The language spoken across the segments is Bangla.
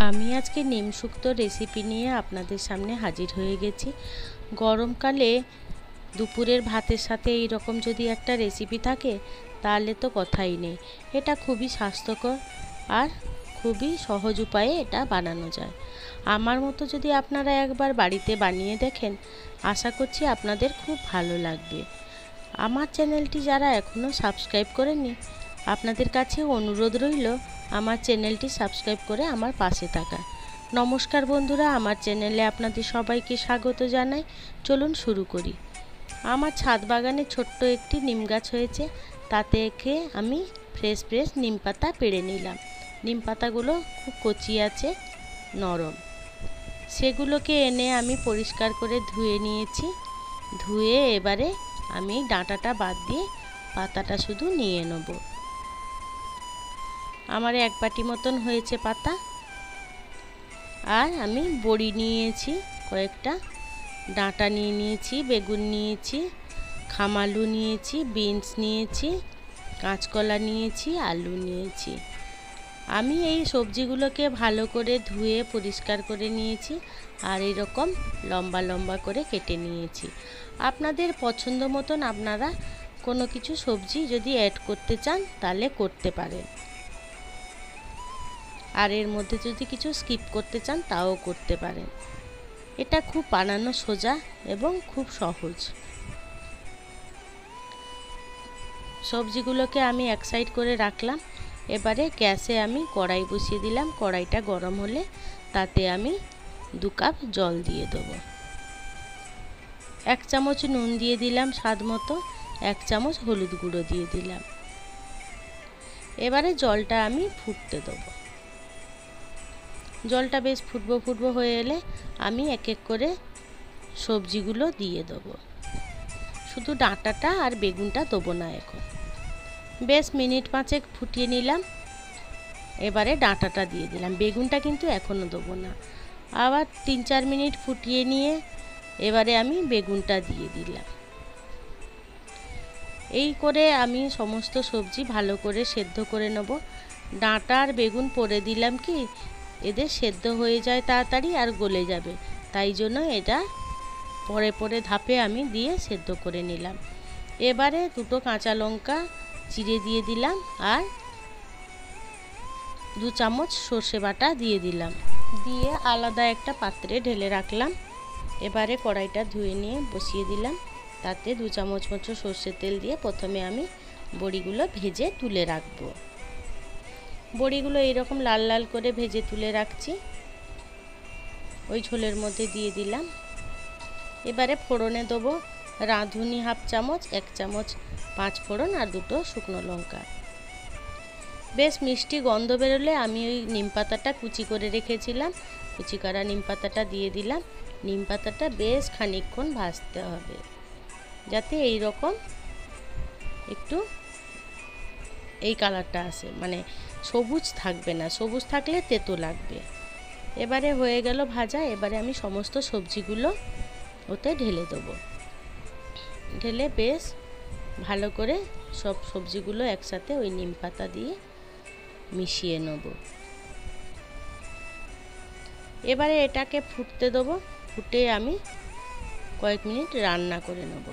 আমি আজকে নিম শুক্তো রেসিপি নিয়ে আপনাদের সামনে হাজির হয়ে গেছি। গরমকালে দুপুরের ভাতের সাথে এই রকম যদি একটা রেসিপি থাকে তাহলে তো কথাই নেই। এটা খুবই স্বাস্থ্যকর আর খুবই সহজ উপায়ে এটা বানানো যায়। আমার মতো যদি আপনারা একবার বাড়িতে বানিয়ে দেখেন, আশা করছি আপনাদের খুব ভালো লাগবে। আমার চ্যানেলটি যারা এখনও সাবস্ক্রাইব করেননি, আপনাদের কাছে অনুরোধ রইল আমার চ্যানেলটি সাবস্ক্রাইব করে আমার পাশে থাকা। নমস্কার বন্ধুরা, আমার চ্যানেলে আপনাদের সবাইকে স্বাগত জানাই। চলুন শুরু করি। আমার ছাদ বাগানে ছোট্ট একটি নিম গাছ হয়েছে, তাতে আমি ফ্রেশ নিম পাতা পেড়ে নিলাম। নিম পাতাগুলো খুব কচি আছে, নরম। সেগুলোকে এনে আমি পরিষ্কার করে ধুয়ে নিয়েছি। ধুয়ে এবারে আমি ডাঁটাটা বাদ দিয়ে পাতাটা শুধু নিয়ে নেব। আমার এক বাটি মতন হয়েছে পাতা। আর আমি বড়ি নিয়েছি কয়েকটা, ডাঁটা নিয়ে নিয়েছি, বেগুন নিয়েছি, খামালু নিয়েছি, বিনস নিয়েছি, কাঁচকলা নিয়েছি, আলু নিয়েছি। আমি এই সবজিগুলোকে ভালো করে ধুয়ে পরিষ্কার করে নিয়েছি আর এরকম লম্বা লম্বা করে কেটে নিয়েছি। আপনাদের পছন্দ মতন আপনারা কোনো কিছু সবজি যদি অ্যাড করতে চান তাহলে করতে পারেন, আর এর মধ্যে যদি কিছু স্কিপ করতে চান তাও করতে পারেন। এটা খুব বানানো সোজা এবং খুব সহজ। সবজিগুলোকে আমি এক সাইড করে রাখলাম। এবারে গ্যাসে আমি কড়াই বসিয়ে দিলাম। কড়াইটা গরম হলে তাতে আমি 2 কাপ জল দিয়ে দেবো। 1 চামচ নুন দিয়ে দিলাম স্বাদ মতো, 1 চামচ হলুদ গুঁড়ো দিয়ে দিলাম। এবারে জলটা আমি ফুটতে দেবো। জলটা বেশ ফুটবো হয়ে এলে আমি এক এক করে সবজিগুলো দিয়ে দেবো। শুধু ডাঁটাটা আর বেগুনটা দেবো না এখন। বেশ মিনিট 5 ফুটিয়ে নিলাম। এবারে ডাঁটাটা দিয়ে দিলাম, বেগুনটা কিন্তু এখনও দেবো না। আবার 3-4 মিনিট ফুটিয়ে নিয়ে এবারে আমি বেগুনটা দিয়ে দিলাম। এই করে আমি সমস্ত সবজি ভালো করে সেদ্ধ করে নেব। ডাঁটা আর বেগুন পরে দিলাম কি এদের সেদ্ধ হয়ে যায় তাড়াতাড়ি আর গলে যাবে, তাই জন্য এটা পরে ধাপে আমি দিয়ে সেদ্ধ করে নিলাম। এবারে 2টো কাঁচা লঙ্কা চিড়ে দিয়ে দিলাম আর 2 চামচ সর্ষে বাটা দিয়ে দিলাম। দিয়ে আলাদা একটা পাত্রে ঢেলে রাখলাম। এবারে কড়াইটা ধুয়ে নিয়ে বসিয়ে দিলাম। তাতে 2 চামচ মতো সর্ষের তেল দিয়ে প্রথমে আমি বড়িগুলো ভেজে তুলে রাখবো। বড়িগুলো এইরকম লাল লাল করে ভেজে তুলে রাখছি। ওই ঝোলের মধ্যে দিয়ে দিলাম। এবারে ফোড়নে দেবো রাঁধুনি 1/2 চামচ, 1 চামচ 5 ফোড়ন আর 2টো শুকনো লঙ্কা। বেশ মিষ্টি গন্ধ বেরোলে আমি ওই নিম পাতাটা কুচি করে রেখেছিলাম, কুচি করা নিম পাতাটা দিয়ে দিলাম। নিম পাতাটা বেশ খানিকক্ষণ ভাজতে হবে, যাতে এই রকম একটু এই কালারটা আসে, মানে সবুজ থাকবে না, সবুজ থাকলে তেতো লাগবে। এবারে হয়ে গেল ভাজা। এবারে আমি সমস্ত সবজিগুলো ওতে ঢেলে দেবো। ঢেলে বেশ ভালো করে সব সবজিগুলো একসাথে ওই নিম পাতা দিয়ে মিশিয়ে নেব। এবারে এটাকে ফুটতে দেবো। ফুটে আমি কয়েক মিনিট রান্না করে নেব।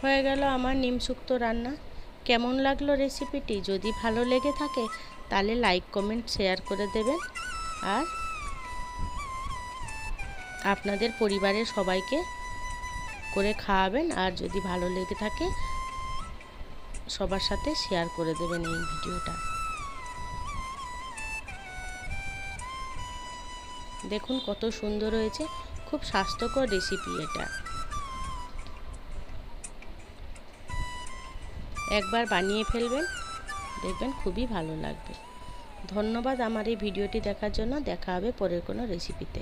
হয়ে গেল আমার নিম শুক্তো রান্না। কেমন লাগলো রেসিপিটি? যদি ভালো লেগে থাকে তাহলে লাইক, কমেন্ট, শেয়ার করে দেবেন আর আপনাদের পরিবারের সবাইকে করে খাওয়াবেন। আর যদি ভালো লেগে থাকে সবার সাথে শেয়ার করে দেবেন এই ভিডিওটা। দেখুন কত সুন্দর হয়েছে, খুব স্বাস্থ্যকর রেসিপি এটা। একবার বানিয়ে ফেলবেন, দেখবেন খুবই ভালো লাগবে। ধন্যবাদ আমার এই ভিডিওটি দেখার জন্য। দেখা হবে পরের কোনো রেসিপিতে।